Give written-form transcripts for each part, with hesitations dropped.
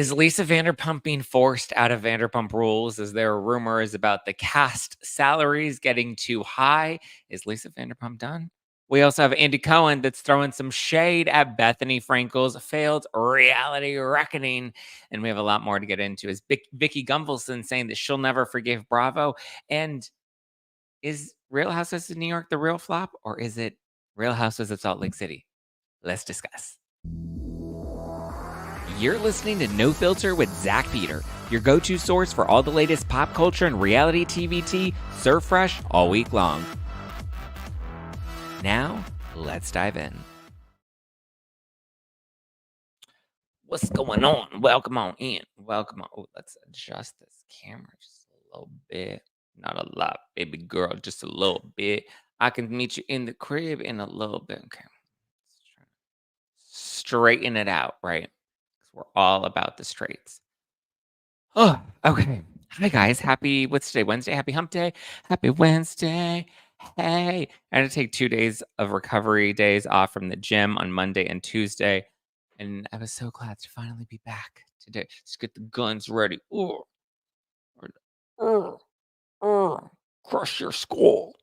Is Lisa Vanderpump being forced out of Vanderpump Rules? Is there rumors about the cast salaries getting too high? Is Lisa Vanderpump done? We also have Andy Cohen that's throwing some shade at Bethenny Frankel's failed reality reckoning. And we have a lot more to get into. Is Vicki Gunvalson saying that she'll never forgive Bravo? And is Real Housewives of New York the real flop? Or is it Real Housewives of Salt Lake City? Let's discuss. You're listening to No Filter with Zach Peter, your go-to source for all the latest pop culture and reality TV tea, served fresh all week long. Now, let's dive in. What's going on? Welcome on in. Welcome on. Oh, let's adjust this camera just a little bit. Not a lot, baby girl, just a little bit. I can meet you in the crib in a little bit. Okay. Let's try to straighten it out, right? Because we're all about the straights. Oh, okay. Hi, guys. Happy, what's today? Wednesday? Happy hump day. Happy Wednesday. Hey. I had to take 2 days of recovery days off from the gym on Monday and Tuesday. And I was so glad to finally be back today. Let's get the guns ready. Ooh. Crush your skull.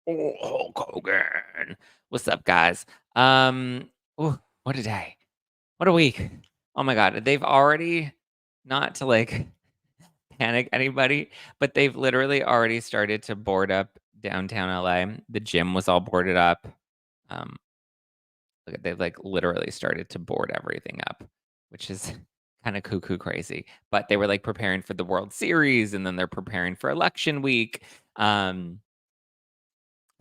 Oh, Hulk Hogan. What's up, guys? Ooh, what a day. What a week. Oh my God. They've already, not to like panic anybody, but they've literally already started to board up downtown LA. The gym was all boarded up. They've like literally started to board everything up, which is kind of cuckoo crazy. But they were like preparing for the World Series, and then they're preparing for election week. So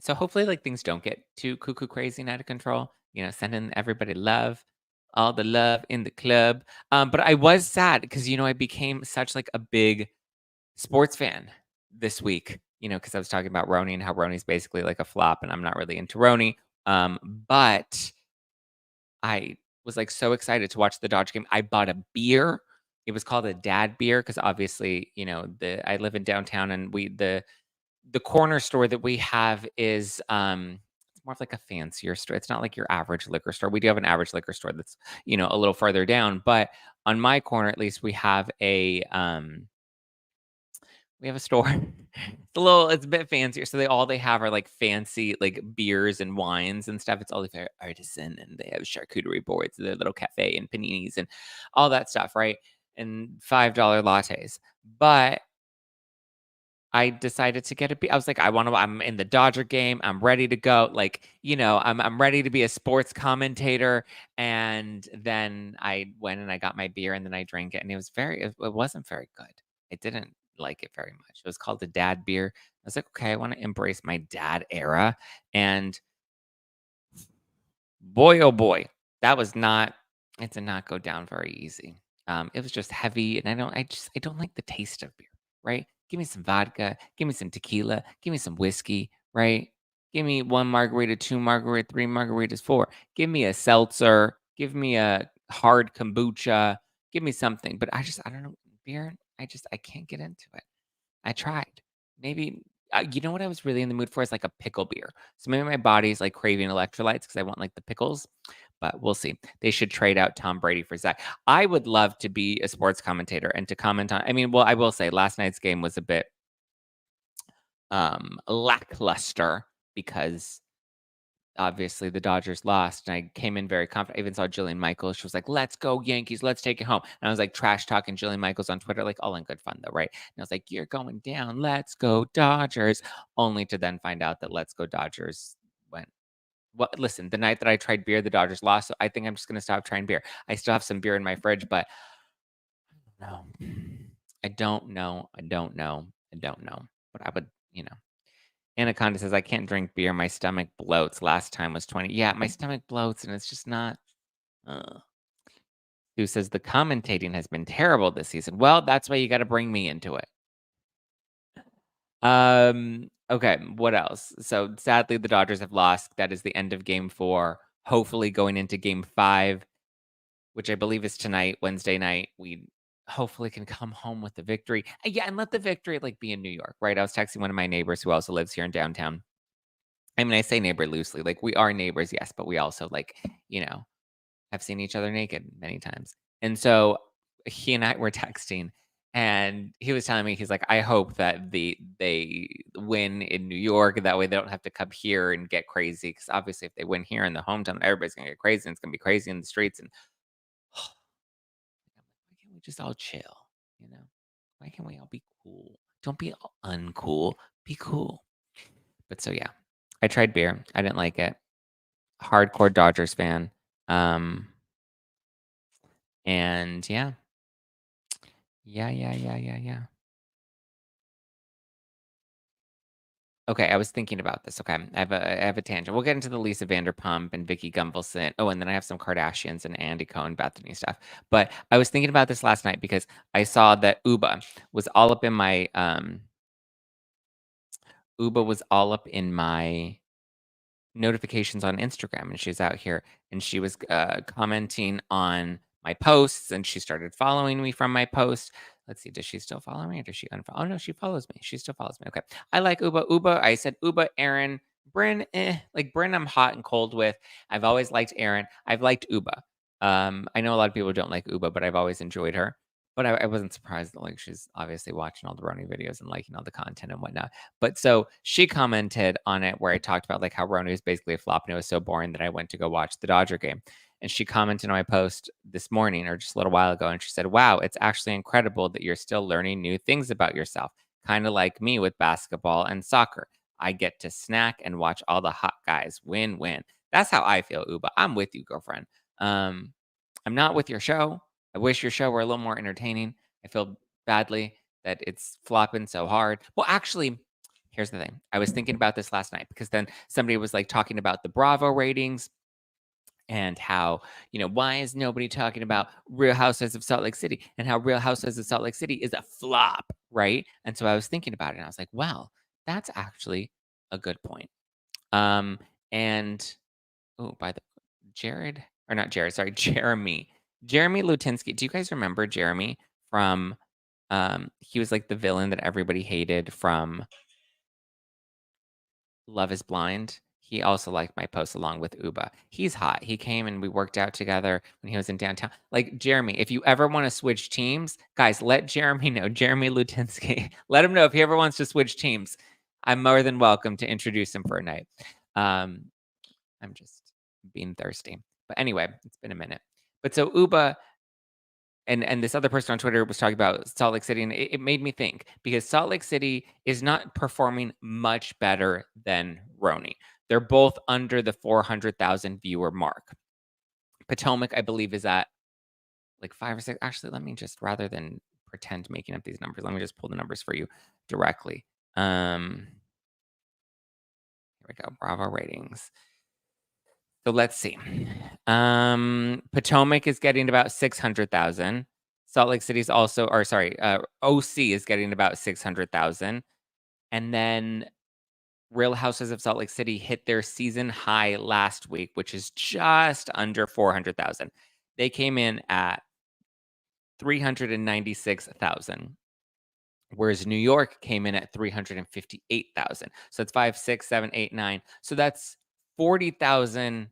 hopefully like things don't get too cuckoo crazy and out of control. Sending everybody love, all the love in the club. But I was sad because I became such like a big sports fan this week, because I was talking about Roni and how Roni's basically like a flop, and I'm not really into Roni. But I was like so excited to watch the Dodge game. I bought a beer. It was called a dad beer because obviously, I live in downtown, and the corner store that we have is it's more of like a fancier store. It's not like your average liquor store. We do have an average liquor store that's, a little farther down, but on my corner at least we have a store. It's a bit fancier. So they have are like fancy like beers and wines and stuff. It's all very artisan, and they have charcuterie boards, their little cafe and paninis and all that stuff, right? And $5 lattes. But I decided to get a beer. I was like, I'm in the Dodger game. I'm ready to go. Like, I'm ready to be a sports commentator. And then I went and I got my beer, and then I drank it, and it wasn't very good. I didn't like it very much. It was called the dad beer. I was like, okay, I want to embrace my dad era. And boy, oh boy, it did not go down very easy. It was just heavy, and I don't like the taste of beer, right? Give me some vodka, give me some tequila, give me some whiskey, right? Give me 1 margarita, 2 margarita, 3 margaritas, 4. Give me a seltzer, give me a hard kombucha, give me something. But I don't know, beer, I can't get into it. I tried. Maybe you know what I was really in the mood for is like a pickle beer. So maybe my body's like craving electrolytes because I want like the pickles, but we'll see. They should trade out Tom Brady for Zach. I would love to be a sports commentator and to comment on. I mean, well, I will say last night's game was a bit lackluster because obviously the Dodgers lost, and I came in very confident. I even saw Jillian Michaels. She was like, "Let's go Yankees, let's take it home." And I was like trash talking Jillian Michaels on Twitter, like all in good fun though, right? And I was like, "You're going down, let's go Dodgers," only to then find out that "Let's go Dodgers" went. Well, listen, the night that I tried beer, the Dodgers lost, so I think I'm just gonna stop trying beer. I still have some beer in my fridge, but no, I don't know. I don't know. I don't know. But I would, Anaconda says, I can't drink beer. My stomach bloats. Last time was 20. Yeah, my stomach bloats, and it's just not. Who says the commentating has been terrible this season? Well, that's why you got to bring me into it. Okay, what else? So sadly, the Dodgers have lost. That is the end of game 4. Hopefully, going into game 5, which I believe is tonight, Wednesday night, we hopefully can come home with the victory. Yeah, and let the victory like be in New York, right? I was texting one of my neighbors who also lives here in downtown. I mean, I say neighbor loosely, like we are neighbors, yes, but we also like, have seen each other naked many times. And so he and I were texting, and he was telling me, he's like, "I hope that they win in New York, that way they don't have to come here and get crazy, because obviously if they win here in the hometown, everybody's gonna get crazy, and it's gonna be crazy in the streets." And why can't we just all chill, you know? Why can't we all be cool? Don't be all uncool, be cool. But so, yeah, I tried beer, I didn't like it. Hardcore Dodgers fan, um, and yeah. Yeah. Okay, I was thinking about this. Okay, I have a tangent. We'll get into the Lisa Vanderpump and Vicki Gunvalson. Oh, and then I have some Kardashians and Andy Cohen, Bethany stuff. But I was thinking about this last night because I saw that Uba was all up in my notifications on Instagram, and she's out here, and she was commenting on my posts, and she started following me from my post. Let's see, does she still follow me, or does she unfollow? Oh no, she follows me. She still follows me. Okay, I like Uba. Uba, I said Uba, Aaron, Bryn. Like Bryn, I'm hot and cold with. I've always liked Aaron. I've liked Uba. I know a lot of people don't like Uba, but I've always enjoyed her. But I wasn't surprised that like she's obviously watching all the running videos and liking all the content and whatnot. But so she commented on it where I talked about like how Roni was basically a flop and it was so boring that I went to go watch the Dodger game. And she commented on my post this morning or just a little while ago. And she said, "Wow, it's actually incredible that you're still learning new things about yourself. Kind of like me with basketball and soccer. I get to snack and watch all the hot guys win win." That's how I feel, Uba. I'm with you, girlfriend. Um, I'm not with your show. I wish your show were a little more entertaining. I feel badly that it's flopping so hard. Well, actually, here's the thing. I was thinking about this last night because then somebody was like talking about the Bravo ratings and how, why is nobody talking about Real Housewives of Salt Lake City and how Real Housewives of Salt Lake City is a flop, right? And so I was thinking about it and I was like, well, that's actually a good point. Um, and oh, by the Jared or not Jared, sorry, Jeremy. Jeremy Lutinsky. Do you guys remember Jeremy from he was like the villain that everybody hated from Love Is Blind? He also liked my post along with Uba. He's hot. He came and we worked out together when he was in downtown. Like Jeremy, if you ever want to switch teams, guys, let Jeremy know. Jeremy Lutinsky. Let him know if he ever wants to switch teams. I'm more than welcome to introduce him for a night. Um, I'm just being thirsty. But anyway, it's been a minute. But so Uba and this other person on Twitter was talking about Salt Lake City, and it made me think because Salt Lake City is not performing much better than Roni. They're both under the 400,000 viewer mark. Potomac, I believe, is at like 5 or 6. Actually, let me just rather than pretend making up these numbers, let me just pull the numbers for you directly. Here we go. Bravo ratings. So let's see. Potomac is getting about 600,000. Salt Lake City's also, or sorry, OC is getting about 600,000. And then Real Houses of Salt Lake City hit their season high last week, which is just under 400,000. They came in at 396,000. Whereas New York came in at 358,000. So it's 5, 6, 7, 8, 9. So that's 40,000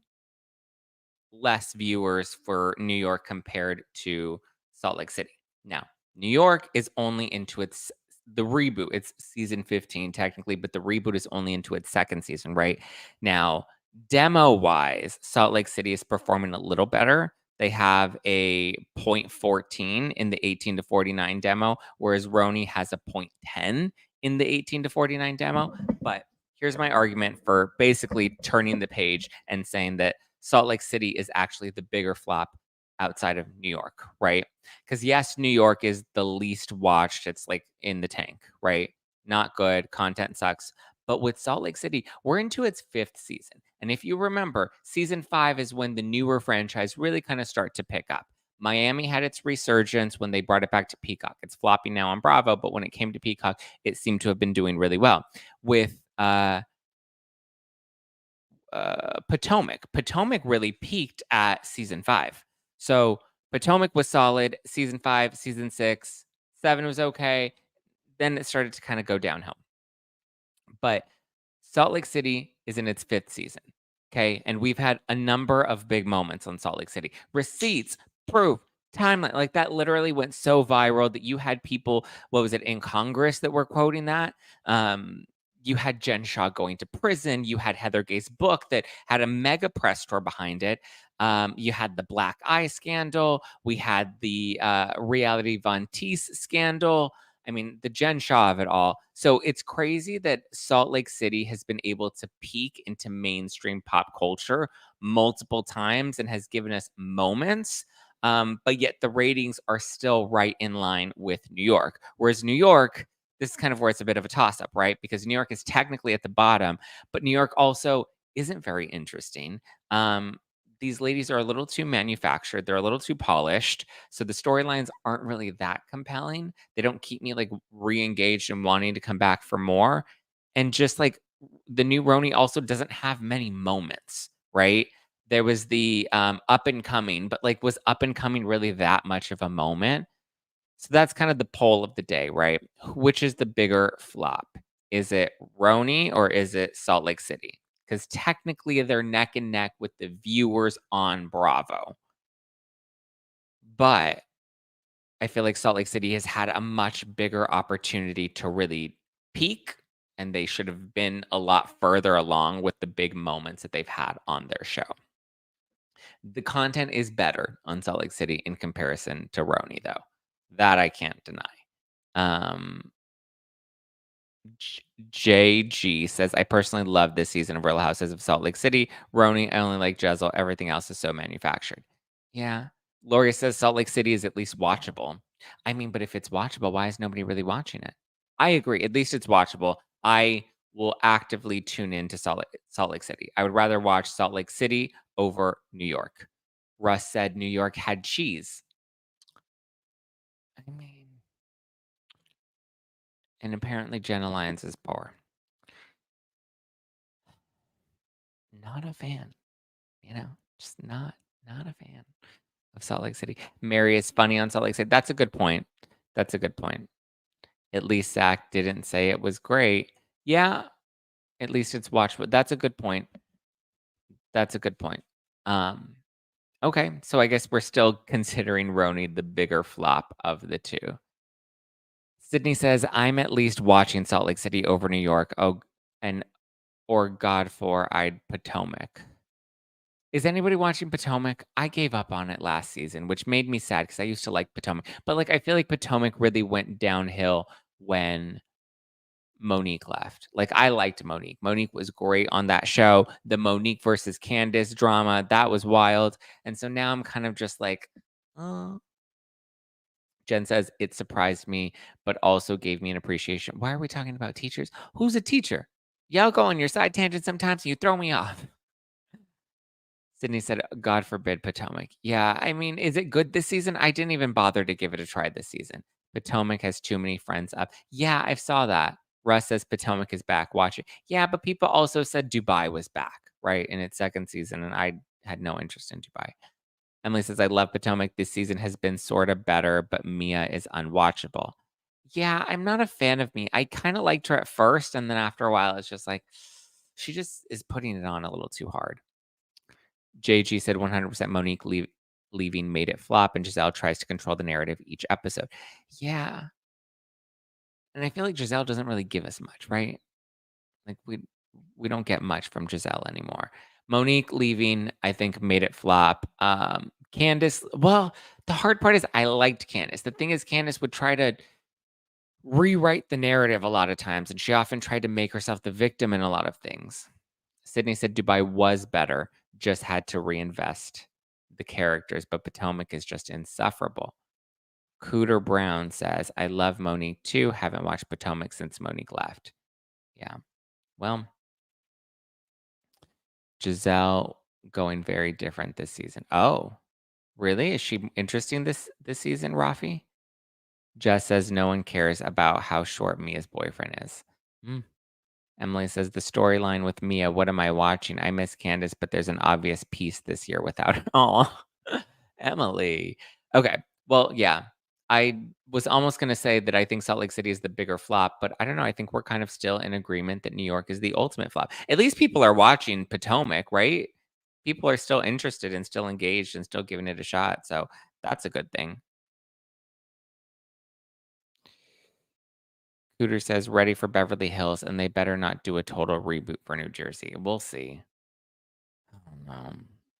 less viewers for New York compared to Salt Lake City. Now, New York is only into the reboot. It's season 15 technically, but the reboot is only into its second season, right? Now, demo wise, Salt Lake City is performing a little better. They have a 0.14 in the 18 to 49 demo, whereas Roni has a 0.10 in the 18 to 49 demo. But here's my argument for basically turning the page and saying that Salt Lake City is actually the bigger flop outside of New York, right? Because yes, New York is the least watched. It's like in the tank, right? Not good. Content sucks. But with Salt Lake City, we're into its fifth season. And if you remember, season 5 is when the newer franchise really kind of start to pick up. Miami had its resurgence when they brought it back to Peacock. It's flopping now on Bravo, but when it came to Peacock, it seemed to have been doing really well. With Potomac. Potomac really peaked at season 5. So Potomac was solid. Season 5, season 6, 7 was okay. Then it started to kind of go downhill. But Salt Lake City is in its 5th season. Okay. And we've had a number of big moments on Salt Lake City. Receipts, proof, timeline, like, that literally went so viral that you had people, what was it, in Congress that were quoting that. Um, you had Jen Shaw going to prison, you had Heather Gay's book that had a mega press tour behind it. You had the black eye scandal, we had the, Reality Von Teese scandal. I mean, the Jen Shaw of it all. So it's crazy that Salt Lake City has been able to peak into mainstream pop culture multiple times and has given us moments, but yet the ratings are still right in line with New York. Whereas New York, this is kind of where it's a bit of a toss up, right? Because New York is technically at the bottom, but New York also isn't very interesting. Um, these ladies are a little too manufactured, they're a little too polished. So the storylines aren't really that compelling. They don't keep me like re engaged and wanting to come back for more. And just like the new Roni also doesn't have many moments, right? There was the, Up and Coming, but, like, was Up and Coming really that much of a moment? So that's kind of the poll of the day, right? Which is the bigger flop? Is it Roni or is it Salt Lake City? Because technically they're neck and neck with the viewers on Bravo. But I feel like Salt Lake City has had a much bigger opportunity to really peak, and they should have been a lot further along with the big moments that they've had on their show. The content is better on Salt Lake City in comparison to Roni, though. That I can't deny. Um, JG says, I personally love this season of Real Houses of Salt Lake City. Roni, I only like Jezel. Everything else is so manufactured. Yeah. Lori says Salt Lake City is at least watchable. I mean, but if it's watchable, why is nobody really watching it? I agree. At least it's watchable. I will actively tune in to Salt Lake City. I would rather watch Salt Lake City over New York. Russ said New York had cheese. I mean, and apparently Jenna Lyons is poor. Not a fan, just not a fan of Salt Lake City. Mary is funny on Salt Lake City. That's a good point. That's a good point. At least Zach didn't say it was great. Yeah, at least it's watchable. That's a good point. That's a good point. Okay, so I guess we're still considering Roni the bigger flop of the two. Sydney says, I'm at least watching Salt Lake City over New York. Oh, and or God for I'd Potomac. Is anybody watching Potomac? I gave up on it last season, which made me sad because I used to like Potomac. But like I feel like Potomac really went downhill when Monique left. Like I liked Monique. Monique was great on that show. The Monique versus Candace drama, that was wild. And so now I'm kind of just like, oh. Jen says it surprised me, but also gave me an appreciation. Why are we talking about teachers? Who's a teacher? Y'all go on your side tangent sometimes and you throw me off. Sydney said, God forbid Potomac. Yeah, I mean, is it good this season? I didn't even bother to give it a try this season. Potomac has too many friends up. Yeah, I saw that. Russ says Potomac is back. Watch it. Yeah, but people also said Dubai was back, right, in its second season, and I had no interest in Dubai. Emily says, I love Potomac. This season has been sort of better, but Mia is unwatchable. Yeah, I'm not a fan of Mia. I kind of liked her at first, and then after a while, it's just like, she just is putting it on a little too hard. JG said 100% Monique leaving made it flop, and Giselle tries to control the narrative each episode. Yeah. And I feel like Giselle doesn't really give us much, right? Like we don't get much from Giselle anymore. Monique leaving, I think, made it flop. Candace, well, the hard part is I liked Candace. The thing is, Candace would try to rewrite the narrative a lot of times, and she often tried to make herself the victim in a lot of things. Sydney said Dubai was better, just had to reinvest the characters, but Potomac is just insufferable. Cooter Brown says, I love Monique too. Haven't watched Potomac since Monique left. Yeah. Well, Giselle going very different this season. Oh, really? Is she interesting this season, Rafi? Jess says no one cares about how short Mia's boyfriend is. Hmm. Emily says the storyline with Mia. What am I watching? I miss Candace, but there's an obvious piece this year without it. Oh, Emily. Okay. Well, yeah. I was almost going to say that I think Salt Lake City is the bigger flop, but I don't know. I think we're kind of still in agreement that New York is the ultimate flop. At least people are watching Potomac, right? People are still interested and still engaged and still giving it a shot. So That's a good thing. Cooter says, "Ready for Beverly Hills, and they better not do a total reboot for New Jersey." We'll see.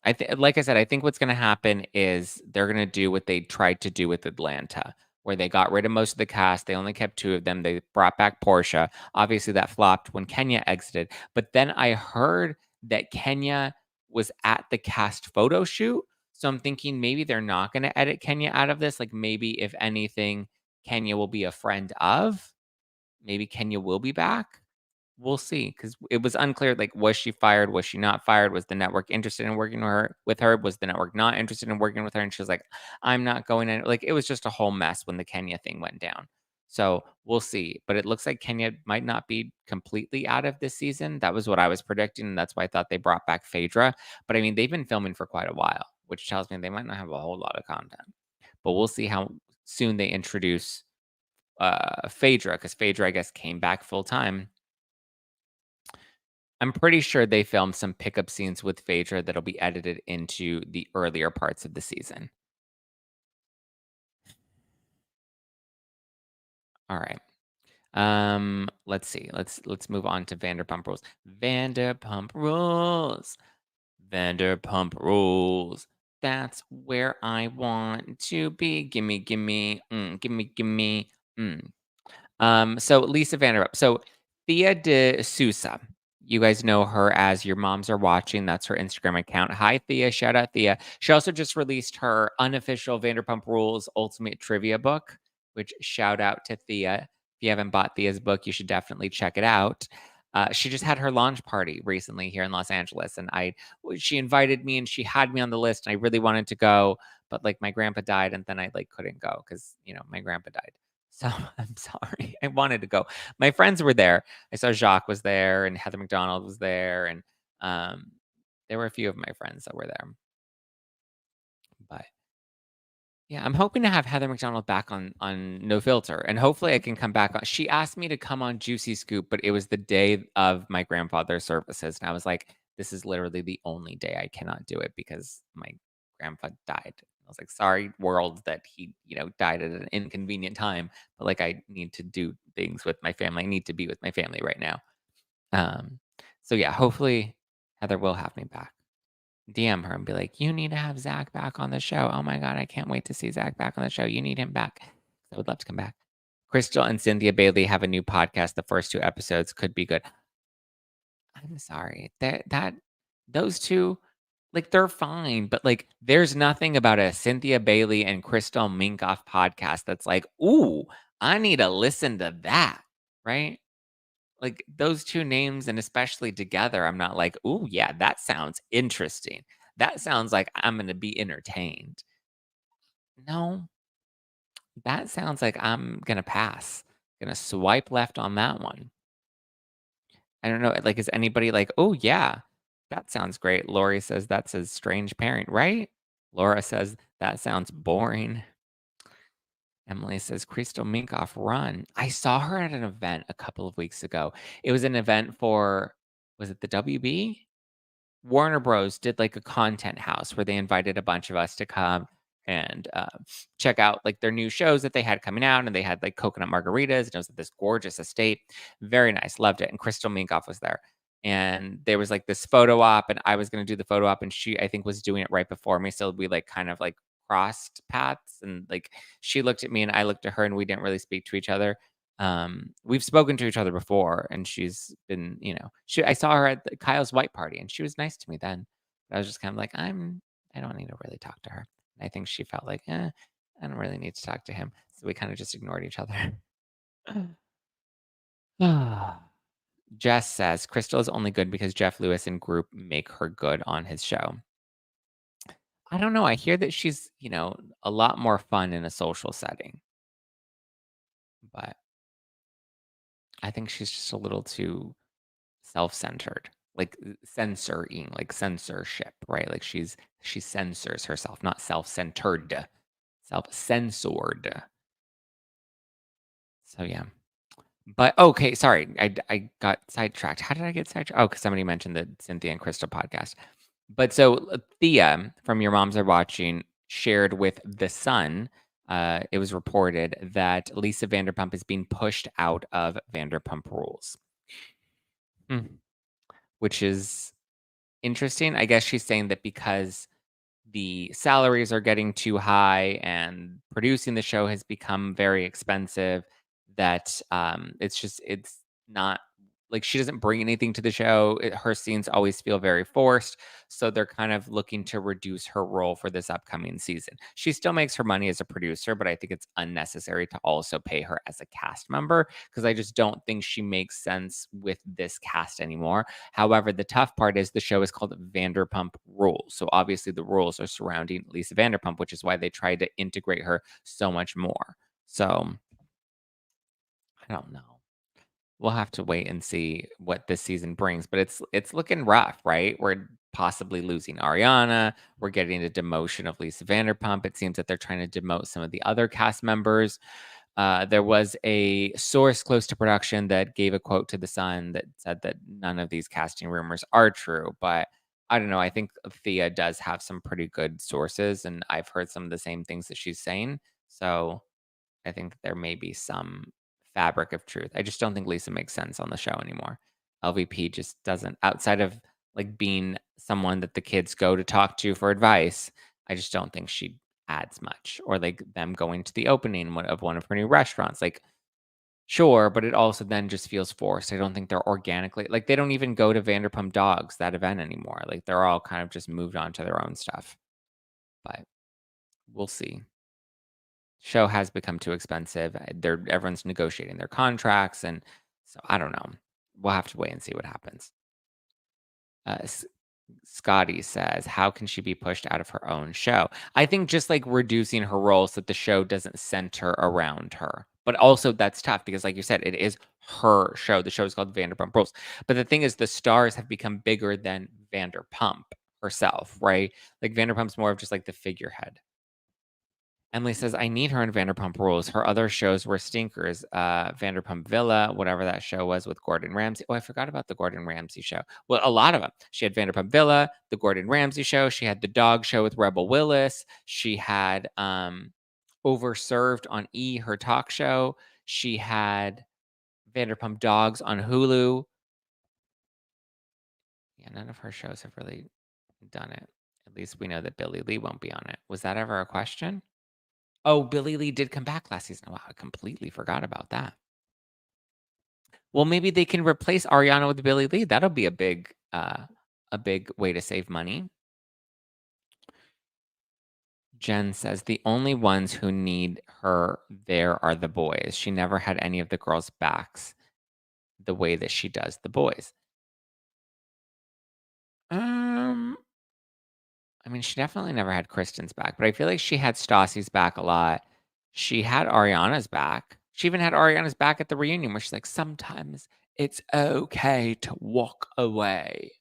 I think, like I said, I think what's gonna happen is they're gonna do what they tried to do with Atlanta, where they got rid of most of the cast. They only kept 2 of them. They brought back Portia. Obviously, that flopped when Kenya exited. But then I heard that Kenya was at the cast photo shoot. So I'm thinking maybe they're not gonna edit Kenya out of this. Like maybe if anything, Kenya will be a friend of. Maybe Kenya will be back. We'll see, because it was unclear, like, was she fired? Was she not fired? Was the network interested in working with her? Was the network not interested in working with her? And she was like, "I'm not going in." Like, it was just a whole mess when the Kenya thing went down. So, we'll see, but it looks like Kenya might not be completely out of this season. That was what I was predicting, and that's why I thought they brought back Phaedra. But, I mean, they've been filming for quite a while, which tells me they might not have a whole lot of content. But we'll see how soon they introduce, Phaedra, because Phaedra, I guess, came back full time. I'm pretty sure they filmed some pickup scenes with Phaedra that'll be edited into the earlier parts of the season. All right. Let's see. Let's move on to Vanderpump Rules. Vanderpump Rules. Vanderpump Rules. That's where I want to be. Gimme, gimme, gimme, gimme. Mm. So Lisa Vanderpump. So Thea de Sousa. You guys know her as Your Moms Are Watching. That's her Instagram account. Hi, Thea. Shout out Thea. She also just released her unofficial Vanderpump Rules Ultimate Trivia book, which shout out to Thea. If you haven't bought Thea's book, you should definitely check it out. She just had her launch party recently here in Los Angeles, and she invited me and she had me on the list, and I really wanted to go, but like my grandpa died, and then I like couldn't go because my grandpa died. So I'm sorry. I wanted to go. My friends were there. I saw Jacques was there and Heather McDonald was there, and um, there were a few of my friends that were there. But yeah, I'm hoping to have Heather McDonald back on No Filter, and hopefully I can come back on. She asked me to come on Juicy Scoop, but it was the day of my grandfather's services, and I was like, "This is literally the only day I cannot do it because my grandpa died." I was like, "Sorry, world, that he died at an inconvenient time, but like I need to do things with my family. I need to be with my family right now." Um, so yeah, hopefully Heather will have me back. DM her and be like, "You need to have Zach back on the show. Oh my god, I can't wait to see Zach back on the show. You need him back." I would love to come back. Crystal and Cynthia Bailey have a new podcast. The first 2 episodes could be good. I'm sorry. That those 2, like, they're fine, but, like, there's nothing about a Cynthia Bailey and Crystal Minkoff podcast that's like, "Ooh, I need to listen to that." Right? Like, those 2 names, and especially together, I'm not like, "Ooh, yeah, that sounds interesting. That sounds like I'm gonna be entertained." No, that sounds like I'm gonna pass. Gonna swipe left on that one. I don't know, like, is anybody like, "Oh, yeah, that sounds great." Lori says, "That's a strange parent, right?" Laura says, "That sounds boring." Emily says, "Crystal Minkoff, run." I saw her at an event a couple of weeks ago. It was an event for, was it the WB? Warner Bros. Did like a content house where they invited a bunch of us to come and check out like their new shows that they had coming out, and they had like coconut margaritas, and it was at this gorgeous estate. Very nice, loved it. And Crystal Minkoff was there, and there was like this photo op, and I was going to do the photo op, and she, I think, was doing it right before me, so we like kind of like crossed paths, and like she looked at me and I looked at her, and we didn't really speak to each other. We've spoken to each other before, and she's been, I saw her at Kyle's white party, and she was nice to me then. But I was just kind of like, I don't need to really talk to her. And I think she felt like, I don't really need to talk to him. So we kind of just ignored each other. Jess says Crystal is only good because Jeff Lewis and group make her good on his show. I don't know. I hear that she's, a lot more fun in a social setting, but I think she's just a little too self-centered, like censoring, like censorship, right? Like she censors herself, not self-centered, self-censored. So yeah. But okay, sorry, I got sidetracked. How did I get sidetracked? Oh, because somebody mentioned the Cynthia and Crystal podcast. But so Thea from Your Moms Are Watching, shared with The Sun, it was reported that Lisa Vanderpump is being pushed out of Vanderpump Rules, mm, which is interesting. I guess she's saying that because the salaries are getting too high and producing the show has become very expensive, that it's not like she doesn't bring anything to the show. Her scenes always feel very forced, so they're kind of looking to reduce her role for this upcoming season. She still makes her money as a producer, but I think it's unnecessary to also pay her as a cast member because I just don't think she makes sense with this cast anymore. However, the tough part is the show is called Vanderpump Rules. So obviously the rules are surrounding Lisa Vanderpump, which is why they tried to integrate her so much more. So I don't know. We'll have to wait and see what this season brings, but it's looking rough, right? We're possibly losing Ariana. We're getting a demotion of Lisa Vanderpump. It seems that they're trying to demote some of the other cast members. There was a source close to production that gave a quote to The Sun that said that none of these casting rumors are true. But I don't know. I think Thea does have some pretty good sources, and I've heard some of the same things that she's saying. So I think there may be some fabric of truth. I just don't think Lisa makes sense on the show anymore. LVP just doesn't, outside of like being someone that the kids go to talk to for advice, I just don't think she adds much. Or like them going to the opening of one of her new restaurants. Like, sure, but it also then just feels forced. I don't think they're organically, like, they don't even go to Vanderpump Dogs, that event anymore. Like, they're all kind of just moved on to their own stuff. But we'll see. Show has become too expensive. Everyone's negotiating their contracts, and so I don't know. We'll have to wait and see what happens. Uh, S- Scotty says, "How can she be pushed out of her own show?" I think just like reducing her role so that the show doesn't center around her. But also that's tough because, like you said, it is her show. The show is called Vanderpump Rules. But the thing is, the stars have become bigger than Vanderpump herself, right? Like Vanderpump's more of just like the figurehead. Emily says, "I need her in Vanderpump Rules. Her other shows were stinkers. Vanderpump Villa, whatever that show was with Gordon Ramsay. Oh, I forgot about the Gordon Ramsay show. Well, a lot of them. She had Vanderpump Villa, the Gordon Ramsay show. She had the dog show with Rebel Willis. She had Overserved on E, her talk show. She had Vanderpump Dogs on Hulu. Yeah, none of her shows have really done it. At least we know that Billy Lee won't be on it. Was that ever a question? Oh, Billy Lee did come back last season. Wow, I completely forgot about that. Well, maybe they can replace Ariana with Billy Lee. That'll be a big way to save money. Jen says the only ones who need her there are the boys. She never had any of the girls' backs the way that she does the boys. Um, I mean, she definitely never had Kristen's back, but I feel like she had Stassi's back a lot. She had Ariana's back. She even had Ariana's back at the reunion where she's like, sometimes it's okay to walk away.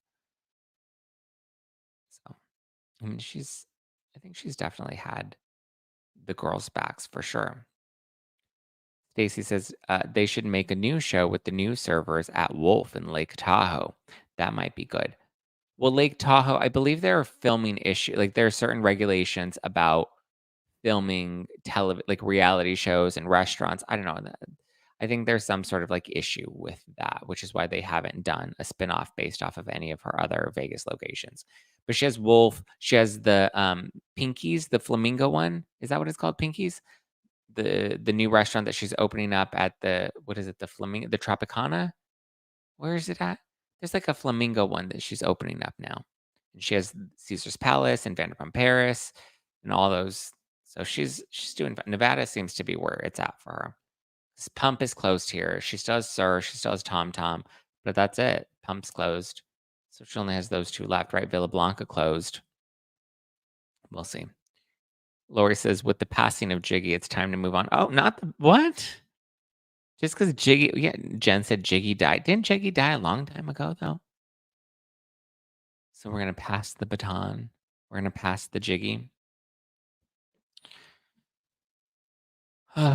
So, I mean, I think she's definitely had the girls' backs for sure. Stacy says they should make a new show with the new servers at Wolf in Lake Tahoe. That might be good. Well, Lake Tahoe, I believe there are filming issue. Like there are certain regulations about filming like reality shows and restaurants. I don't know. I think there's some sort of like issue with that, which is why they haven't done a spinoff based off of any of her other Vegas locations. But she has Wolf. She has the Pinkies, the Flamingo one. Is that what it's called? Pinkies? The new restaurant that she's opening up at the what is it? The Flamingo, the Tropicana? Where is it at? There's like a flamingo one that she's opening up now. And she has Caesar's Palace and Vanderpump Paris and all those. So she's doing Nevada seems to be where it's at for her. Pump is closed here. She still has Sir, she still has Tom Tom, but that's it. Pump's closed. So she only has those two left, right? Villa Blanca closed. We'll see. Lori says, with the passing of Jiggy, it's time to move on. Oh, not the what? Just because Jiggy, yeah, Jen said Jiggy died. Didn't Jiggy die a long time ago, though? So we're going to pass the baton. We're going to pass the Jiggy. Spit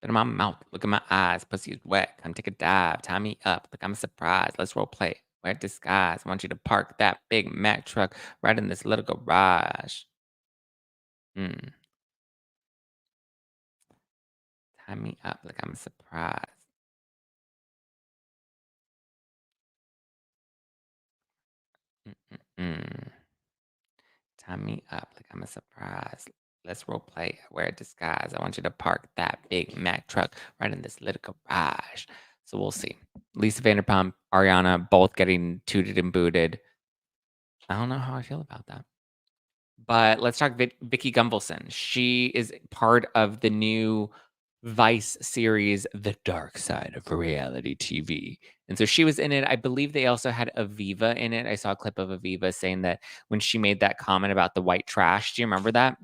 in my mouth. Look at my eyes. Pussy is wet. Come take a dive. Tie me up. Look, I'm surprised. Let's role play. Wear disguise. I want you to park that Big Mac truck right in this little garage. Mm, tie me up like I'm a surprise. Mm-mm-mm. Tie me up like I'm a surprise. Let's role play. Wear a disguise. I want you to park that Big Mac truck right in this little garage. So we'll see. Lisa Vanderpump, Ariana, both getting tooted and booted. I don't know how I feel about that. But let's talk Vicki Gunvalson. She is part of the new Vice series, The Dark Side of Reality TV. And so she was in it. I believe they also had Aviva in it. I saw a clip of Aviva saying that when she made that comment about the white trash. Do you remember that?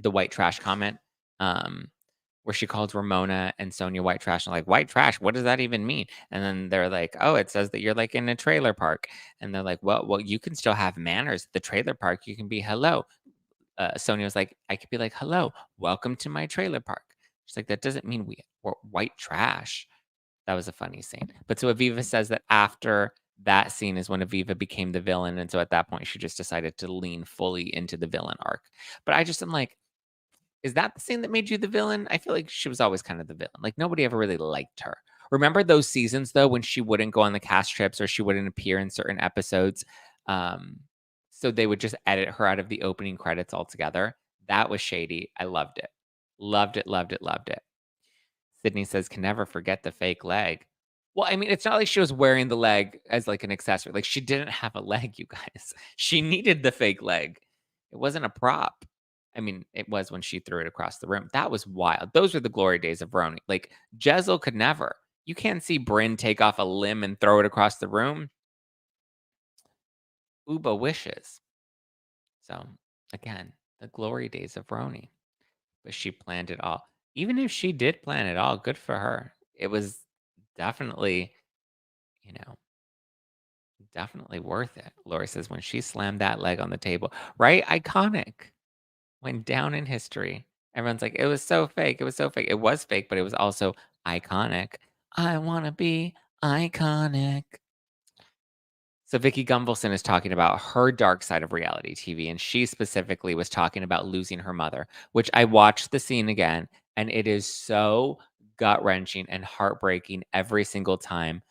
The white trash comment, um, where she called Ramona and Sonia white trash. And like, white trash, what does that even mean? And then they're like, oh, it says that you're like in a trailer park. And they're like, well, you can still have manners at the trailer park. You can be hello. Sonia was like, I could be like, hello, welcome to my trailer park. She's like, that doesn't mean we're white trash. That was a funny scene. But so Aviva says that after that scene is when Aviva became the villain. And so at that point, she just decided to lean fully into the villain arc. But I just am like, is that the scene that made you the villain? I feel like she was always kind of the villain. Like nobody ever really liked her. Remember those seasons though when she wouldn't go on the cast trips or she wouldn't appear in certain episodes? Um, so they would just edit her out of the opening credits altogether. That was shady. I loved it. Loved it, loved it, loved it. Sydney says, can never forget the fake leg. Well, I mean, it's not like she was wearing the leg as like an accessory. Like she didn't have a leg, you guys. She needed the fake leg. It wasn't a prop. I mean, it was when she threw it across the room. That was wild. Those were the glory days of Roni. Like Jezzel could never. You can't see Bryn take off a limb and throw it across the room. Uba wishes. So again, the glory days of Roni. But she planned it all. Even if she did plan it all, good for her. It was definitely, you know, definitely worth it. Lori says when she slammed that leg on the table, right? Iconic. Went down in history. Everyone's like, it was so fake. It was so fake. It was fake, but it was also iconic. I want to be iconic. So Vicki Gunvalson is talking about her dark side of reality TV, and she specifically was talking about losing her mother, which I watched the scene again, and it is so gut wrenching and heartbreaking every single time.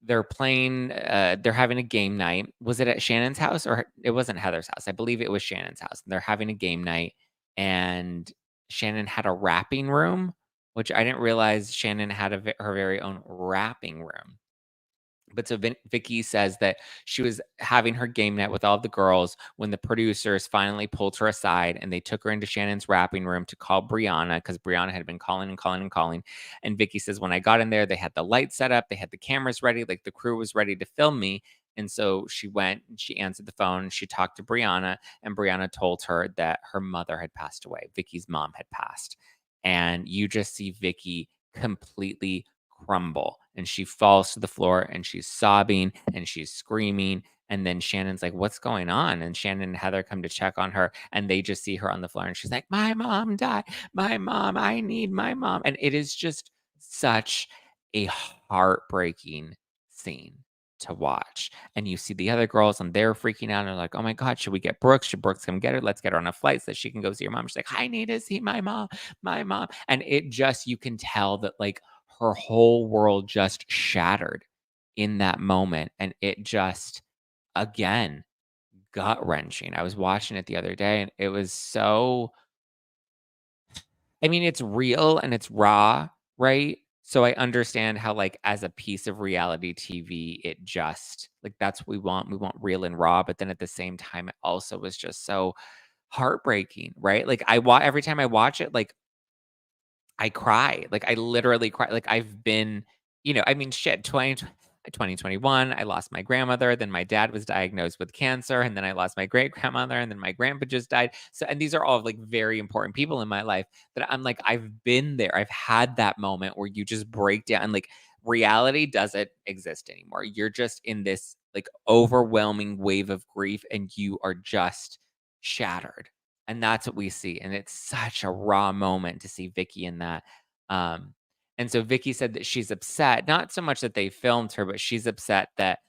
They're having a game night. Was it at Shannon's house or it wasn't Heather's house? I believe it was Shannon's house. They're having a game night, and Shannon had a wrapping room, which I didn't realize Shannon had her very own wrapping room. But so Vicky says that she was having her game night with all of the girls when the producers finally pulled her aside and they took her into Shannon's wrapping room to call Brianna because Brianna had been calling and calling and calling. And Vicky says, when I got in there, they had the lights set up, they had the cameras ready, like the crew was ready to film me. And so she went and she answered the phone. She talked to Brianna, and Brianna told her that her mother had passed away. Vicky's mom had passed. And you just see Vicky completely crumble, and she falls to the floor and she's sobbing and she's screaming. And then Shannon's like, what's going on? And Shannon and Heather come to check on her, and they just see her on the floor and she's like, my mom died. My mom, I need my mom. And it is just such a heartbreaking scene to watch. And you see the other girls and they're freaking out and they're like, oh my God, should we get Brooks? Should Brooks come get her? Let's get her on a flight so that she can go see her mom. She's like, I need to see my mom, my mom. And it just, you can tell that like her whole world just shattered in that moment. And it just, again, gut wrenching. I was watching it the other day and it was so, I mean, it's real and it's raw, right? So I understand how, like, as a piece of reality TV, it just like that's what we want. We want real and raw, but then at the same time, it also was just so heartbreaking, right? Like every time I watch it, like I cry, like, I literally cry, like, I've been I mean, shit, 2021, I lost my grandmother, then my dad was diagnosed with cancer, and then I lost my great-grandmother, and then my grandpa just died, so and these are all, like, very important people in my life that I'm like, I've been there, I've had that moment where you just break down, and, like, reality doesn't exist anymore, you're just in this, like, overwhelming wave of grief, and you are just shattered. And that's what we see, and it's such a raw moment to see Vicky in that, um, and so Vicky said that she's upset, not so much that they filmed her, but she's upset that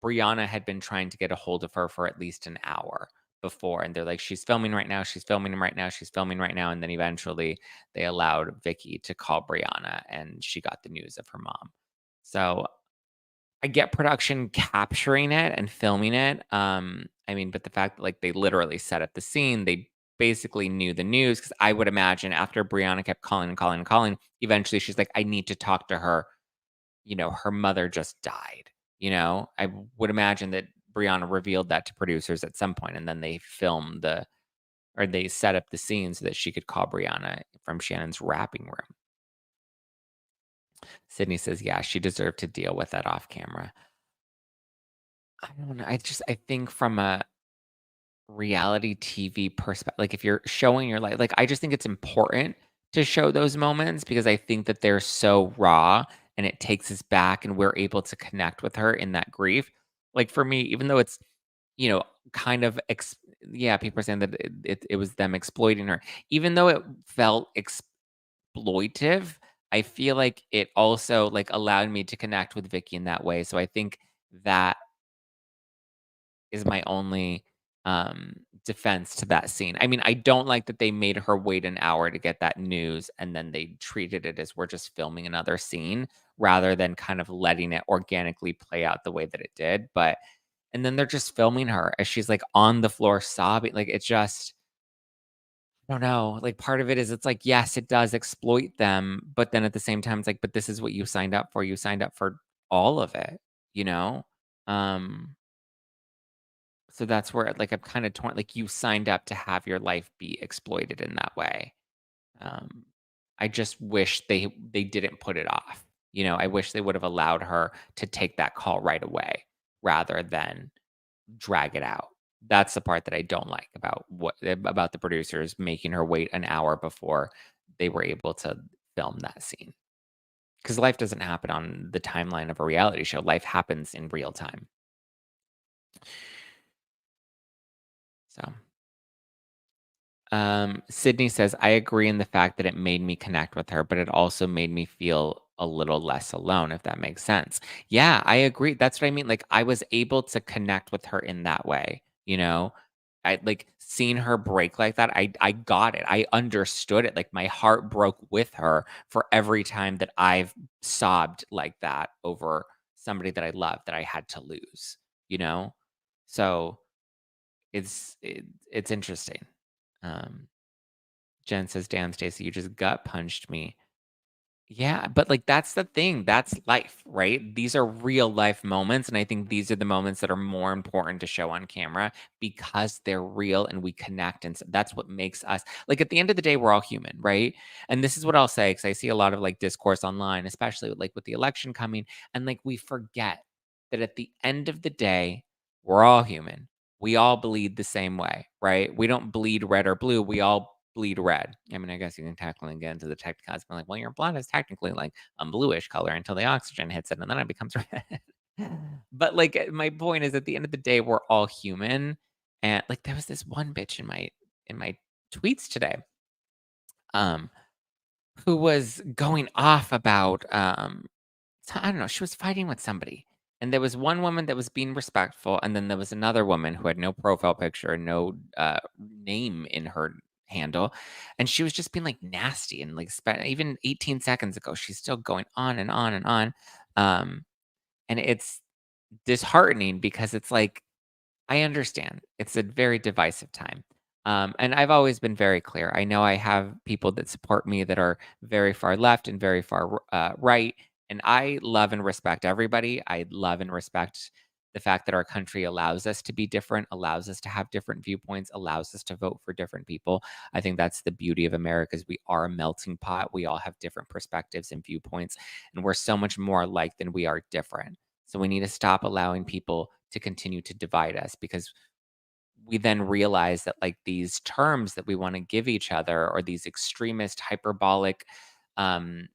Brianna had been trying to get a hold of her for at least an hour before, and they're like, "She's filming right now, she's filming right now, she's filming right now," and then eventually they allowed Vicki to call Brianna, and she got the news of her mom. So, I get production capturing it and filming it, I mean, but the fact that, like, they literally set up the scene, they basically knew the news because I would imagine after Brianna kept calling and calling and calling, eventually she's like, "I need to talk to her," her mother just died, I would imagine that Brianna revealed that to producers at some point, and then they filmed or they set up the scene so that she could call Brianna from Shannon's wrapping room. Sydney says, "Yeah, she deserved to deal with that off camera." I don't know, I think from a reality TV perspective, like, if you're showing your life, like, I just think it's important to show those moments because I think that they're so raw and it takes us back and we're able to connect with her in that grief. Like, for me, even though it's, you know, kind of yeah, people are saying that it was them exploiting her. Even though it felt exploitive, I feel like it also, like, allowed me to connect with Vicky in that way. So I think that is my only, defense to that scene. I mean, I don't like that they made her wait an hour to get that news, and then they treated it as we're just filming another scene rather than kind of letting it organically play out the way that it did, but and then they're just filming her as she's, like, on the floor sobbing, like, it just I don't know, like, part of it is it's like, yes, it does exploit them, but then at the same time, it's like, "But this is what you signed up for. You signed up for all of it," you know? Um So that's where, like, I'm kinda torn, like, you signed up to have your life be exploited in that way. Um, I just wish they didn't put it off, I wish they would've allowed her to take that call right away rather than drag it out. That's the part that I don't like about the producers making her wait an hour before they were able to film that scene. Because life doesn't happen on the timeline of a reality show, life happens in real time. So Sydney says, I agree in the fact that it made me connect with her, but it also made me feel a little less alone, if that makes sense. Yeah, I agree. That's what I mean. Like, I was able to connect with her in that way, I like seeing her break like that. I got it. I understood it. Like, my heart broke with her for every time that I've sobbed like that over somebody that I love that I had to lose, you know? So it's interesting. Um, Jen says, "Damn, Stacey, you just gut punched me." Yeah, but, like, that's the thing, that's life, right? These are real life moments, and I think these are the moments that are more important to show on camera because they're real and we connect, and that's what makes us like, at the end of the day, we're all human, right? And this is what I'll say because I see a lot of, like, discourse online, especially, like, with the election coming, and, like, we forget that at the end of the day, we're all human. We all bleed the same way, right? We don't bleed red or blue, we all bleed red. I mean, I guess you can technically get into the technicals, but like, well, your blood is technically like a bluish color until the oxygen hits it, and then it becomes red. But like, my point is, at the end of the day, we're all human. And like, there was this one bitch in my tweets today, um, who was going off about so I don't know, she was fighting with somebody. And there was one woman that was being respectful, and then there was another woman who had no profile picture, no name in her handle, and she was just being like nasty and like even 18 seconds ago, she's still going on and on and on. Um, and it's disheartening because it's like I understand. It's a very divisive time. And I've always been very clear. I know I have people that support me that are very far left and very far right. And I love and respect everybody. I love and respect the fact that our country allows us to be different, allows us to have different viewpoints, allows us to vote for different people. I think that's the beauty of America is we are a melting pot. We all have different perspectives and viewpoints, and we're so much more alike than we are different. So we need to stop allowing people to continue to divide us because we then realize that like these terms that we want to give each other or these extremist hyperbolic um,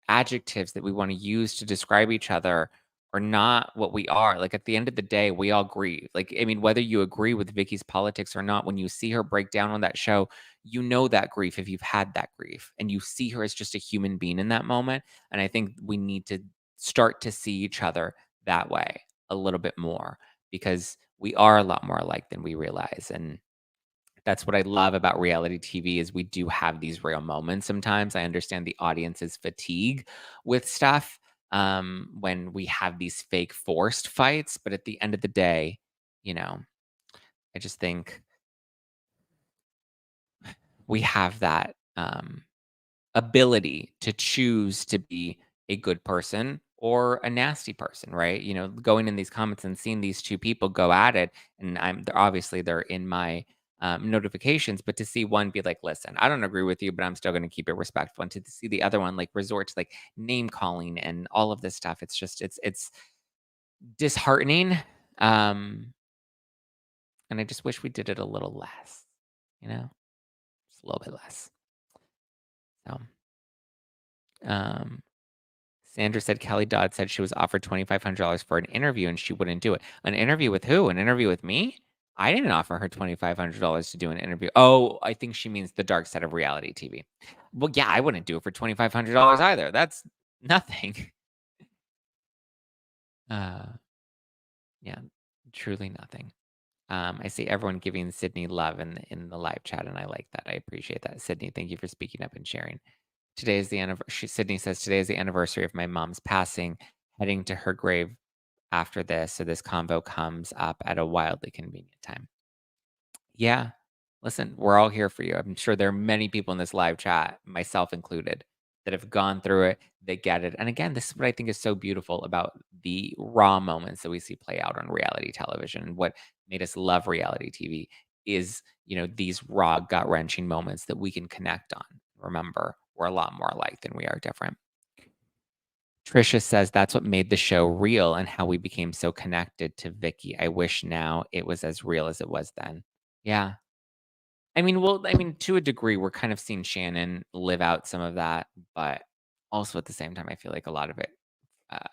adjectives that we want to use to describe each other are not what we are. Like at the end of the day, we all grieve. Like, I mean, whether you agree with Vicky's politics or not, when you see her break down on that show, you know that grief if you've had that grief and you see her as just a human being in that moment. And I think we need to start to see each other that way. a little bit more because we are a lot more alike than we realize. And that's what I love about reality TV is we do have these real moments sometimes. I understand the audience's fatigue with stuff when we have these fake forced fights, but at the end of the day, you know, I just think we have that ability to choose to be a good person or a nasty person, right? Going in these comments and seeing these two people go at it, and obviously they're in my notifications, but to see one be like, "Listen, I don't agree with you, but I'm still going to keep it respectful," and to see the other one like resort to like name calling and all of this stuff, it's disheartening, um, and I just wish we did it a little less, you know, just a little bit less. So, um, Sandra said Kelly Dodd said she was offered $2,500 for an interview and she wouldn't do it. An interview with who? An interview with me? I didn't offer her $2,500 to do an interview. Oh, I think she means the dark side of reality TV. Well, yeah, I wouldn't do it for $2,500 either. That's nothing. Uh, yeah, truly nothing. I see everyone giving Sydney love in the live chat, and I like that. I appreciate that. Sydney, thank you for speaking up and sharing. Today is the anniversary. Sydney says today is the anniversary of my mom's passing, heading to her grave after this. So this convo comes up at a wildly convenient time. Yeah. Listen, we're all here for you. I'm sure there are many people in this live chat, myself included, that have gone through it. They get it. And again, this is what I think is so beautiful about the raw moments that we see play out on reality television. And what made us love reality TV is, these raw, gut wrenching moments that we can connect on. Remember, we're a lot more alike than we are different. Trisha says that's what made the show real and how we became so connected to Vicky. I wish now it was as real as it was then. Yeah. To a degree, we're kind of seeing Shannon live out some of that, but also at the same time, I feel like a lot of it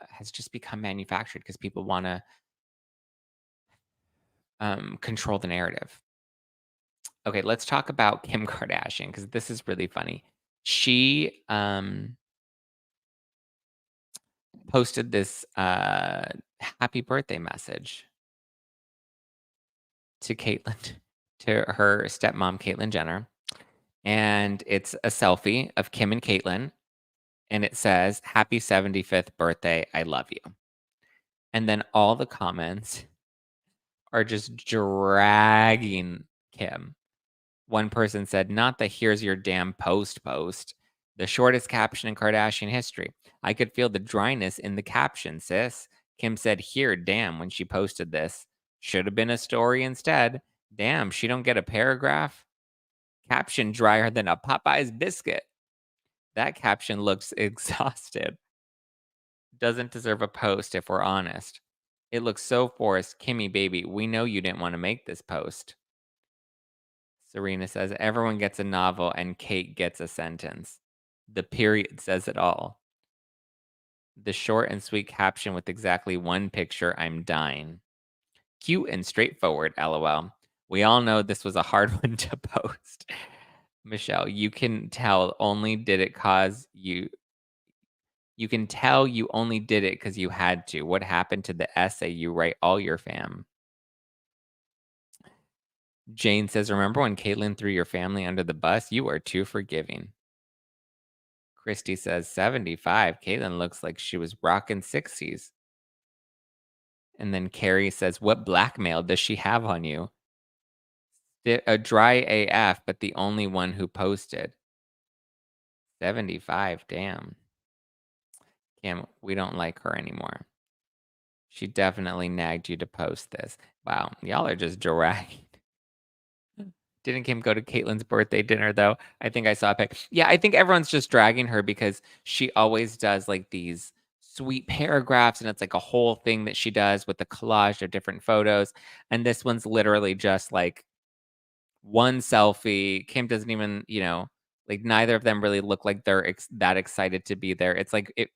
has just become manufactured because people want to control the narrative. Okay, let's talk about Kim Kardashian because this is really funny. She posted this happy birthday message to Caitlyn, to her stepmom, Caitlyn Jenner. And it's a selfie of Kim and Caitlyn. And it says, "Happy 75th birthday. I love you." And then all the comments are just dragging Kim. One person said, "Not the here's your damn post. The shortest caption in Kardashian history. I could feel the dryness in the caption, sis." Kim said, "Here, damn," when she posted this. "Should have been a story instead. Damn, she don't get a paragraph." Caption drier than a Popeye's biscuit. That caption looks exhausted. Doesn't deserve a post if we're honest. It looks so forced. Kimmy, baby, we know you didn't want to make this post. Serena says, everyone gets a novel and Kate gets a sentence. The period says it all. The short and sweet caption with exactly one picture, I'm dying. Cute and straightforward, lol. We all know this was a hard one to post. Michelle, you can tell only did it cause you. You can tell you only did it because you had to. What happened to the essay you write all your fam? Jane says, remember when Caitlyn threw your family under the bus? You are too forgiving. Christy says, 75. Caitlyn looks like she was rocking 60s. And then Carrie says, what blackmail does she have on you? A dry AF, but the only one who posted. 75, damn. Kim, we don't like her anymore. She definitely nagged you to post this. Wow, y'all are just dragging. Didn't Kim go to Caitlyn's birthday dinner though? I think I saw a pic. Yeah, I think everyone's just dragging her because she always does like these sweet paragraphs and it's like a whole thing that she does with the collage of different photos. And this one's literally just like one selfie. Kim doesn't even, like neither of them really look like they're that excited to be there. It's like it